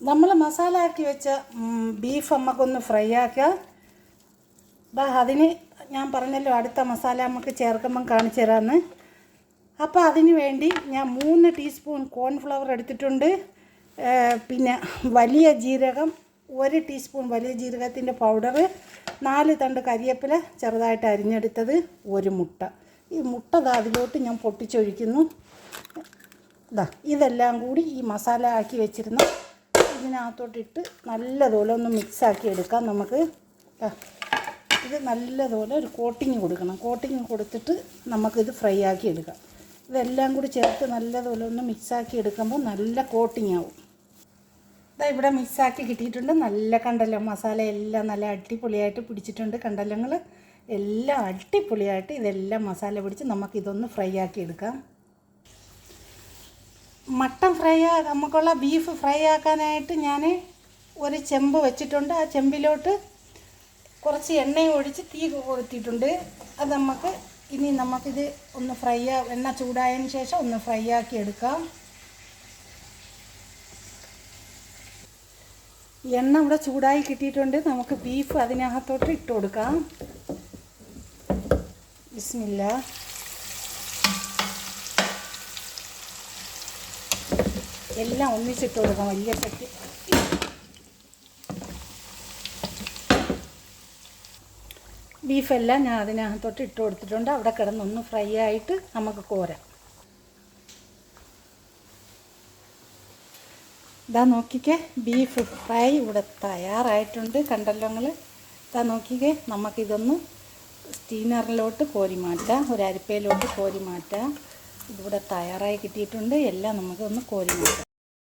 നമ്മൾ മസാല ആക്കി വെച്ച ബീഫ് നമുക്കൊന്ന് ഫ്രൈ ആക്കാം. അതിന് ഞാൻ പറഞ്ഞല്ലോ അടുത്ത മസാല നമുക്ക് ചേർക്കുമ്പം കാണിച്ചു തരാമെന്ന്. അപ്പോൾ അതിന് വേണ്ടി ഞാൻ 3 ടീസ്പൂൺ കോൺഫ്ലവർ എടുത്തിട്ടുണ്ട്. പിന്നെ വലിയ ജീരകം 1 ടീസ്പൂൺ വലിയ ജീരകത്തിൻ്റെ പൗഡർ, 4 തണ്ട് കരിവേപ്പില ചെറുതായിട്ട് അരിഞ്ഞെടുത്തത്, 1 മുട്ട. ഈ മുട്ട അതിലോട്ട് ഞാൻ പൊട്ടിച്ചൊഴിക്കുന്നു. ഇതെല്ലാം കൂടി ഈ മസാല ആക്കി വെച്ചിരുന്ന ഇതിനകത്തോട്ടിട്ട് നല്ലതുപോലെ ഒന്ന് മിക്സാക്കി എടുക്കാം. നമുക്ക് ഇത് നല്ലതുപോലെ ഒരു കോട്ടിങ് കൊടുക്കണം. കോട്ടിങ് കൊടുത്തിട്ട് നമുക്കിത് ഫ്രൈ ആക്കി എടുക്കാം. ഇതെല്ലാം കൂടി ചേർത്ത് നല്ലതുപോലെ ഒന്ന് മിക്സാക്കി എടുക്കുമ്പോൾ നല്ല കോട്ടിങ് ആവും. ഇവിടെ മിക്സാക്കി കിട്ടിയിട്ടുണ്ട്. നല്ല കണ്ടല്ലോ, മസാല എല്ലാം നല്ല അടിപൊളിയായിട്ട് പിടിച്ചിട്ടുണ്ട്. കണ്ടല്ലങ്ങൾ എല്ലാം അടിപൊളിയായിട്ട് ഇതെല്ലാം മസാല പിടിച്ച് നമുക്കിതൊന്ന് ഫ്രൈ ആക്കി എടുക്കാം. മട്ടൻ ഫ്രൈ നമുക്കുള്ള ബീഫ് ഫ്രൈ ആക്കാനായിട്ട് ഞാൻ ഒരു ചെമ്പ് വെച്ചിട്ടുണ്ട്. ആ ചെമ്പിലോട്ട് കുറച്ച് എണ്ണയും ഒഴിച്ച് തീ കൊടുത്തിട്ടുണ്ട്. അത് നമുക്കിത് ഒന്ന് എണ്ണ ചൂടായതിന് ശേഷം ഒന്ന് ഫ്രൈ ആക്കി എടുക്കാം. എണ്ണ ഇവിടെ ചൂടായി കിട്ടിയിട്ടുണ്ട്. നമുക്ക് ബീഫ് അതിനകത്തോട്ട് ഇട്ട് കൊടുക്കാം. ബിസ്മില്ലാ. എല്ലാം ഒന്നിച്ചിട്ട് കൊടുക്കാം. വലിയ ചട്ടി ബീഫെല്ലാം ഞാൻ അതിനകത്തോട്ട് ഇട്ട് കൊടുത്തിട്ടുണ്ട്. അവിടെ കിടന്നൊന്ന് ഫ്രൈ ആയിട്ട് നമുക്ക് കോരാം. നോക്കിക്കേ, ബീഫ് ഫ്രൈ ഇവിടെ തയ്യാറായിട്ടുണ്ട്. കണ്ടല്ലോ നിങ്ങൾ. നോക്കിക്കേ, നമുക്കിതൊന്ന് സ്റ്റീമറിലോട്ട് കോരി മാറ്റാം. ഒരു അരിപ്പയിലോട്ട് കോരി മാറ്റാം. ഇതിവിടെ തയ്യാറായി കിട്ടിയിട്ടുണ്ട്. എല്ലാം നമുക്കൊന്ന് കോരി മാറ്റാം.